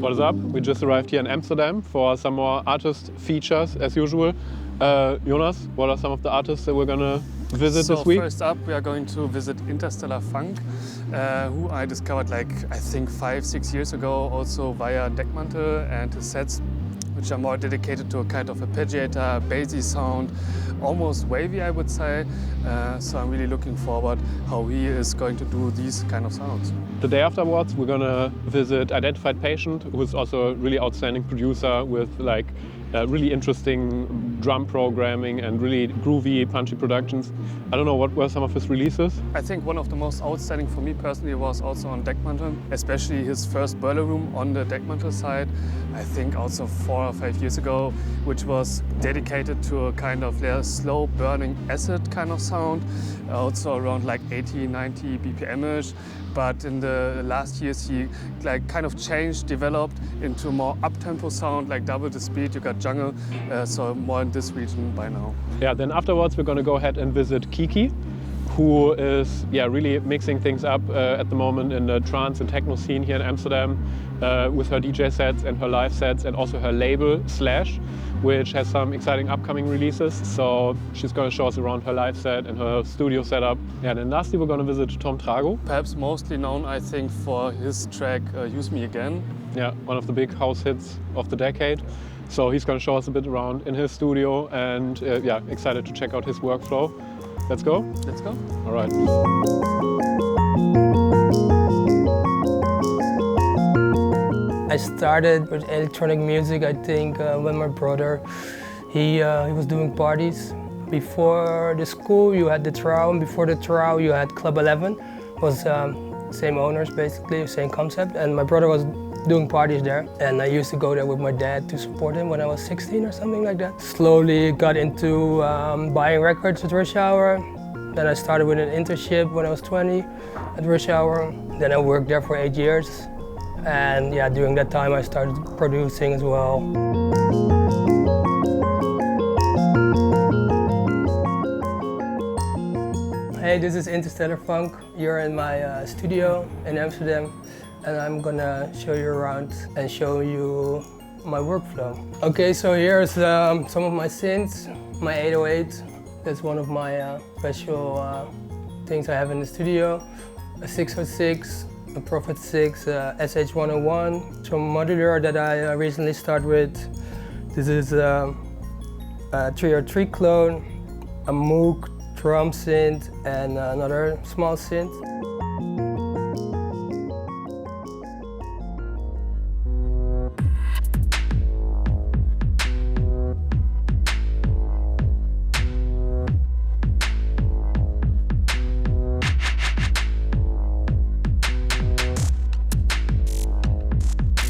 What is up? We just arrived here in Amsterdam for some more artist features as usual. Jonas, what are some of the artists that we're gonna visit this week? First up we are going to visit Interstellar Funk, who I discovered I think 5-6 years ago, also via Deckmantel and his sets, which are more dedicated to a kind of arpeggiator, bassy sound, almost wavy I would say. So I'm really looking forward how he is going to do these kind of sounds. The day afterwards we're gonna visit Identified Patient, who is also a really outstanding producer with really interesting drum programming and really groovy, punchy productions. I don't know, what were some of his releases? I think one of the most outstanding for me personally was also on Deckmantel, especially his first Boiler Room on the Deckmantel side, I think also 4 or 5 years ago, which was dedicated to a kind of slow burning acid kind of sound, also around 80-90 BPM-ish. But in the last years he kind of changed, developed into more up-tempo sound, double the speed. You got jungle, so more in this region by now. Yeah, then afterwards we're going to go ahead and visit Kiki, who is really mixing things up at the moment in the trance and techno scene here in Amsterdam with her DJ sets and her live sets, and also her label Slash, which has some exciting upcoming releases. So she's going to show us around her live set and her studio setup. Yeah, and then lastly we're going to visit Trago. Perhaps mostly known, I think, for his track Use Me Again. Yeah, one of the big house hits of the decade. So he's going to show us a bit around in his studio, and excited to check out his workflow. Let's go? Let's go. All right. I started with electronic music, I think, when my brother, he was doing parties. Before the school you had the Trago, and before the Trago you had Club 11. It was same owners basically, same concept, and my brother was doing parties there, and I used to go there with my dad to support him when I was 16 or something like that. Slowly got into buying records at Rush Hour. Then I started with an internship when I was 20 at Rush Hour. Then I worked there for 8 years. And yeah, during that time I started producing as well. Hey, this is Interstellar Funk. You're in my studio in Amsterdam, and I'm gonna show you around and show you my workflow. Okay, so here's some of my synths, my 808. That's one of my special things I have in the studio. A 606, a Prophet 6, SH101, some modular that I recently started with. This is a 303 clone, a Moog drum synth, and another small synth.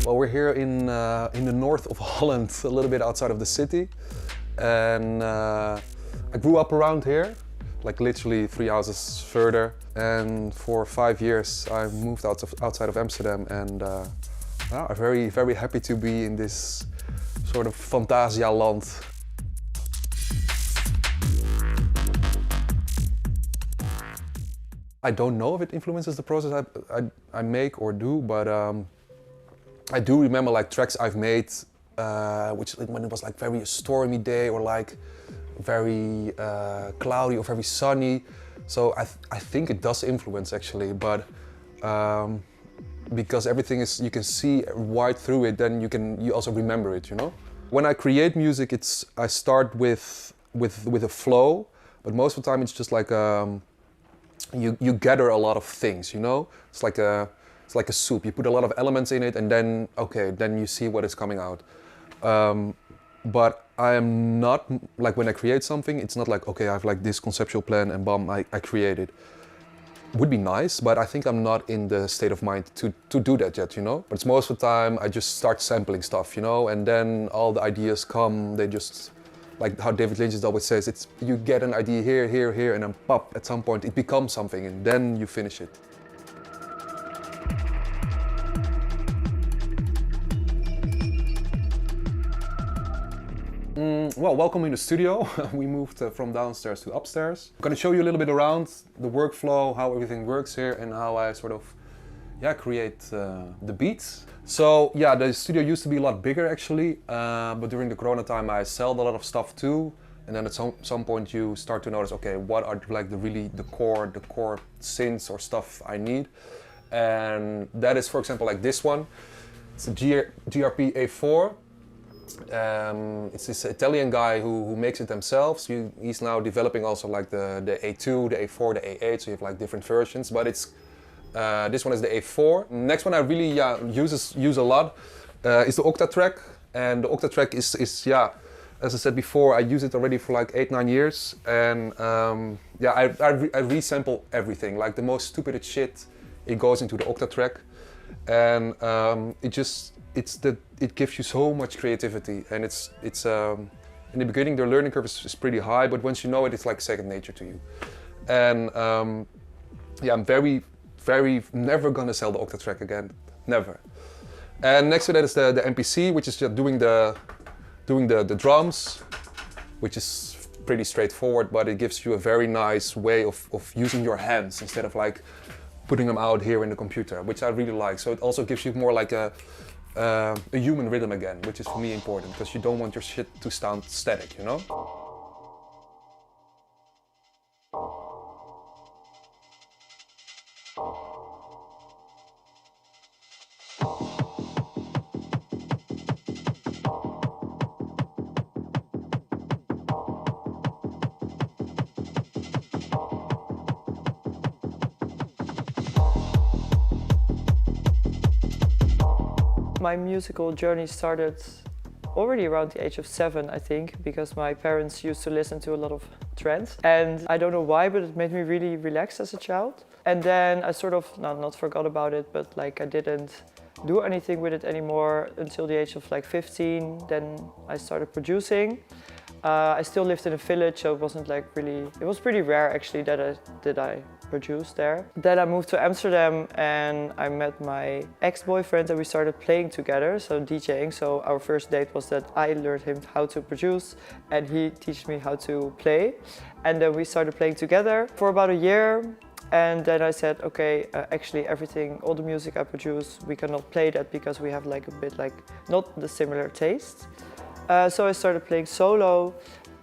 Well, we're here in the north of Holland, a little bit outside of the city, and I grew up around here, literally 3 houses further. And for 5 years I moved outside of Amsterdam, and I'm very, very happy to be in this sort of Fantasia land. I don't know if it influences the process I make or do, but I do remember tracks I've made, which when it was very stormy day or very cloudy or very sunny. So I think it does influence actually, but because everything is, you can see right through it, then you also remember it, you know? When I create music, I start with a flow, but most of the time it's just you gather a lot of things, you know? It's like a soup. You put a lot of elements in it, and then then you see what is coming out. But I am not, when I create something, it's not okay, I have this conceptual plan and bam, I create it. Would be nice, but I think I'm not in the state of mind to do that yet, you know? But it's most of the time I just start sampling stuff, you know? And then all the ideas come, they just, how David Lynch always says, it's you get an idea here, here, here, and then pop, at some point it becomes something, and then you finish it. Well, welcome in the studio. We moved from downstairs to upstairs. I'm going to show you a little bit around the workflow, how everything works here, and how I sort of Yeah, create the beats. So yeah, the studio used to be a lot bigger actually, but during the Corona time I sold a lot of stuff too. And then at some point you start to notice, okay, what are like the core synths or stuff I need. And that is, for example, like this one. It's a GRP A4. It's this Italian guy who makes it themselves. He's now developing also like the A2, the A4, the A8, so you have like different versions. But it's this one is the A4. Next one I really use a lot is the Octatrack. And the Octatrack is yeah, as I said before, I use it already for like 8-9 years. And yeah, I resample everything. Like the most stupidest shit, it goes into the Octatrack. And it gives you so much creativity, and it's in the beginning the learning curve is pretty high, but once you know it, it's like second nature to you. And yeah, I'm very never gonna sell the Octatrack again, never. And next to that is the MPC, which is just doing the drums, which is pretty straightforward, but it gives you a very nice way of using your hands instead of like putting them out here in the computer, which I really like. So it also gives you more like a human rhythm again, which is for me important, because you don't want your shit to sound static, you know? My musical journey started already around the age of 7, I think, because my parents used to listen to a lot of trance. And I don't know why, but it made me really relaxed as a child. And then I sort of, not forgot about it, but like I didn't do anything with it anymore until the age of like 15. Then I started producing. I still lived in a village, so it wasn't like really, it was pretty rare actually that I produced there. Then I moved to Amsterdam and I met my ex-boyfriend and we started playing together, so DJing. So our first date was that I learned him how to produce and he taught me how to play. And then we started playing together for about a year. And then I said, okay, actually everything, all the music I produce, we cannot play that because we have like a bit like not the similar taste. So I started playing solo,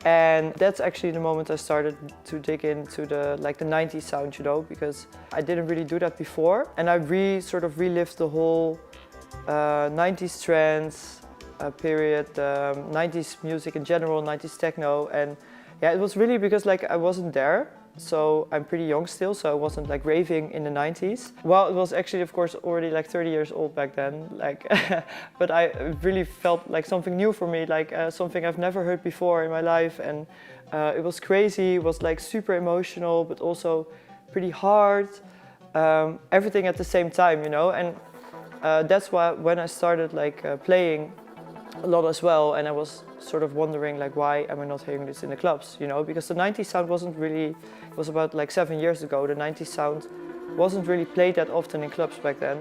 and that's actually the moment I started to dig into the 90s sound, you know, because I didn't really do that before. And I sort of relived the whole 90s trance period, 90s music in general, 90s techno. And yeah, it was really because like I wasn't there. So I'm pretty young still, so I wasn't like raving in the 90s. Well, it was actually, of course, already like 30 years old back then. Like, but I really felt like something new for me, like something I've never heard before in my life. And it was crazy, it was like super emotional, but also pretty hard. Everything at the same time, you know. And that's why when I started like playing a lot as well, and I was sort of wondering like, why am I not hearing this in the clubs, you know, because the 90s sound wasn't really, it was about like 7 years ago, the 90s sound wasn't really played that often in clubs back then.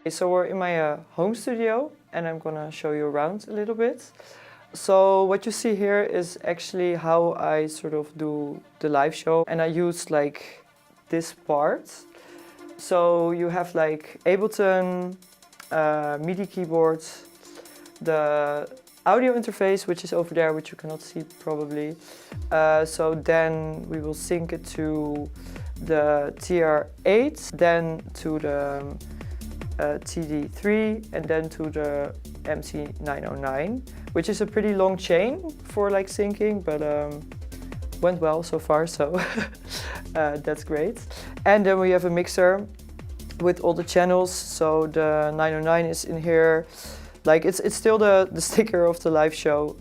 So we're in my home studio and I'm gonna show you around a little bit. So what you see here is actually how I sort of do the live show, and I use like this part. So you have like Ableton, MIDI keyboards, the audio interface, which is over there, which you cannot see probably. So then we will sync it to the TR8, then to the TD3, and then to the MC909, which is a pretty long chain for like syncing, but went well so far, so that's great. And then we have a mixer with all the channels, so the 909 is in here. Like it's still the sticker of the live show,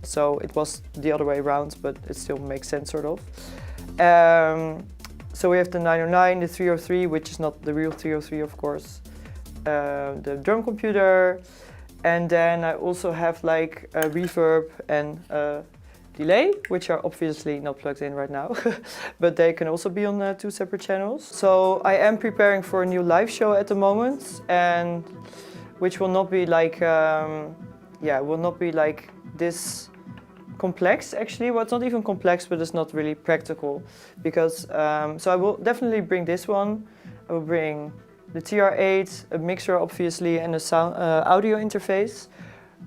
so it was the other way around, but it still makes sense sort of. So we have the 909, the 303, which is not the real 303 of course, the drum computer, and then I also have like a reverb and a delay, which are obviously not plugged in right now, but they can also be on 2 separate channels. So I am preparing for a new live show at the moment, and which will not be like, will not be like this complex actually. Well, it's not even complex, but it's not really practical, because so I will definitely bring this one, I will bring the TR-8, a mixer obviously, and a sound, audio interface.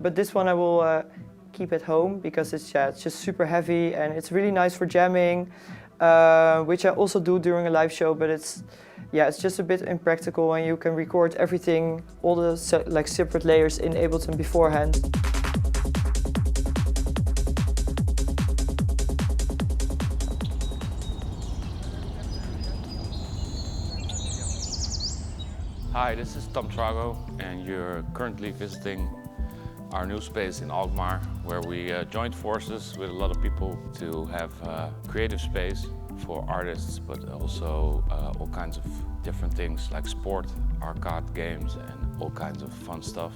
But this one I will keep at home because it's just super heavy and it's really nice for jamming, which I also do during a live show. But it's just a bit impractical, and you can record everything, all the separate layers in Ableton beforehand. Hi, this is Trago, and you're currently visiting our new space in Alkmaar, where we joined forces with a lot of people to have a creative space for artists, but also all kinds of different things like sport, arcade games, and all kinds of fun stuff.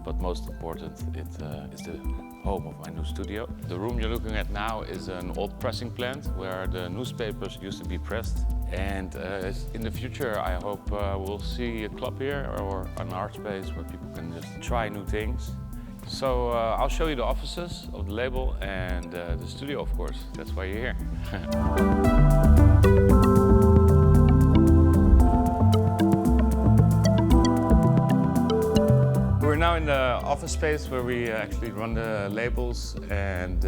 But most important, it is the home of my new studio. The room you're looking at now is an old pressing plant where the newspapers used to be pressed. And in the future, I hope we'll see a club here or an art space where people can just try new things. So I'll show you the offices of the label and the studio, of course. That's why you're here. We're now in the office space where we actually run the labels, and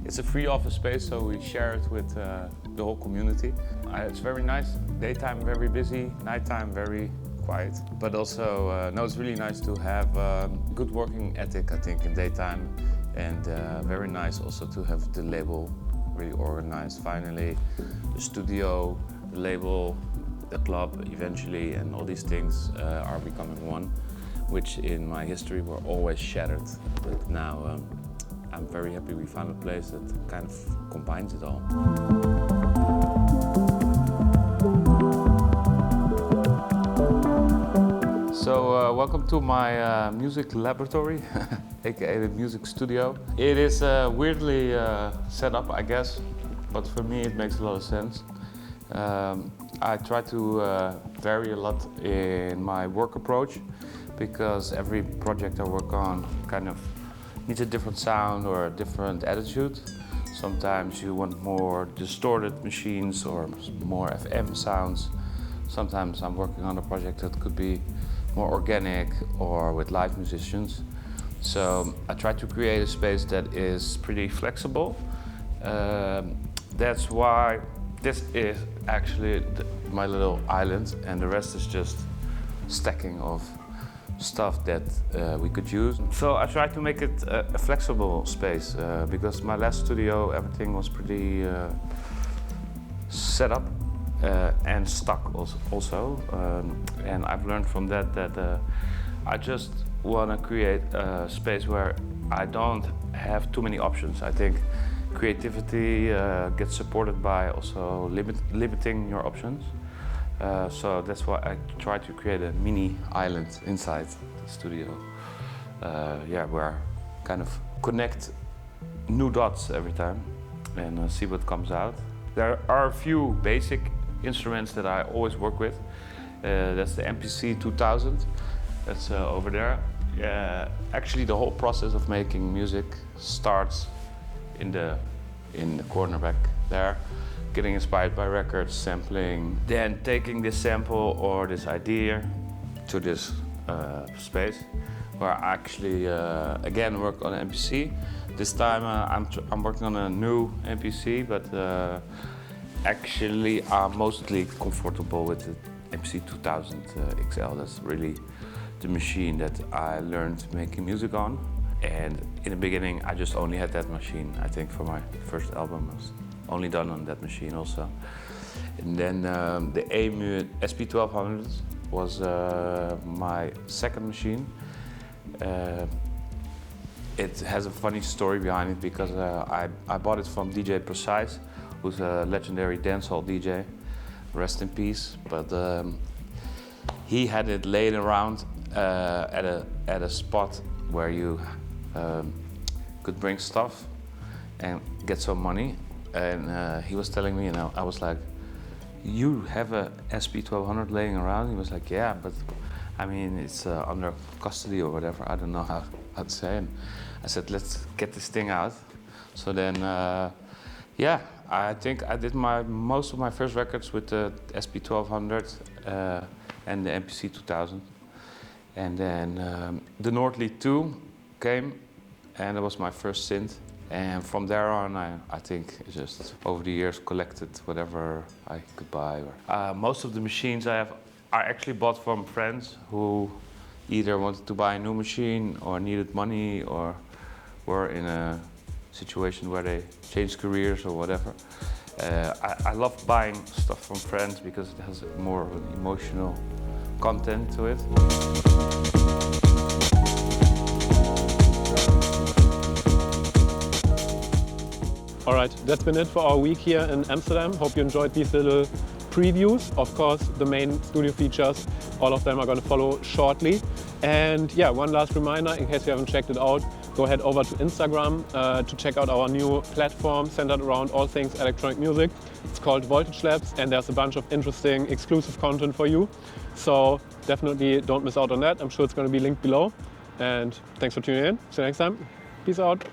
it's a free office space, so we share it with the whole community. It's very nice. Daytime very busy, nighttime very quiet. But also, no, it's really nice to have good working ethic, I think, in daytime, and very nice also to have the label really organized. Finally, the studio, the label, the club, eventually, and all these things are becoming one, which in my history were always shattered. But now I'm very happy we found a place that kind of combines it all. So welcome to my music laboratory, aka the music studio. It is weirdly set up, I guess, but for me it makes a lot of sense. I try to vary a lot in my work approach, because every project I work on kind of needs a different sound or a different attitude. Sometimes you want more distorted machines or more FM sounds. Sometimes I'm working on a project that could be more organic or with live musicians. So I try to create a space that is pretty flexible. That's why this is actually my little island, and the rest is just stacking of stuff that we could use. So I tried to make it a flexible space because my last studio, everything was pretty set up and stuck also. And I've learned from that I just want to create a space where I don't have too many options. I think creativity gets supported by also limiting your options. So that's why I try to create a mini island inside the studio. Where I kind of connect new dots every time and see what comes out. There are a few basic instruments that I always work with. That's the MPC 2000. That's over there. Actually, the whole process of making music starts in the corner back there. Getting inspired by records, sampling, then taking this sample or this idea to this space, where I actually again work on an MPC. This time I'm working on a new MPC, but actually I'm mostly comfortable with the MPC 2000 XL. That's really the machine that I learned making music on. And in the beginning I just only had that machine. I think for my first album was only done on that machine also. And then the AMU SP1200 was my second machine. It has a funny story behind it because I bought it from DJ Precise, who's a legendary dancehall DJ, rest in peace. But he had it laid around at a spot where you could bring stuff and get some money. And he was telling me, I was like, you have a SP1200 laying around? He was like, yeah, but I mean, it's under custody or whatever. I don't know how to say. And I said, let's get this thing out. So then, I think I did most of my first records with the SP1200 and the MPC 2000. And then the Nordly 2 came, and it was my first synth. And from there on, I think just over the years collected whatever I could buy. Most of the machines I actually bought from friends who either wanted to buy a new machine or needed money or were in a situation where they changed careers or whatever. I love buying stuff from friends because it has more of an emotional content to it. All right, that's been it for our week here in Amsterdam. Hope you enjoyed these little previews. Of course, the main studio features, all of them are going to follow shortly. And yeah, one last reminder, in case you haven't checked it out, go head over to Instagram to check out our new platform centered around all things electronic music. It's called Voltage Labs, and there's a bunch of interesting exclusive content for you. So definitely don't miss out on that. I'm sure it's going to be linked below. And thanks for tuning in. See you next time. Peace out.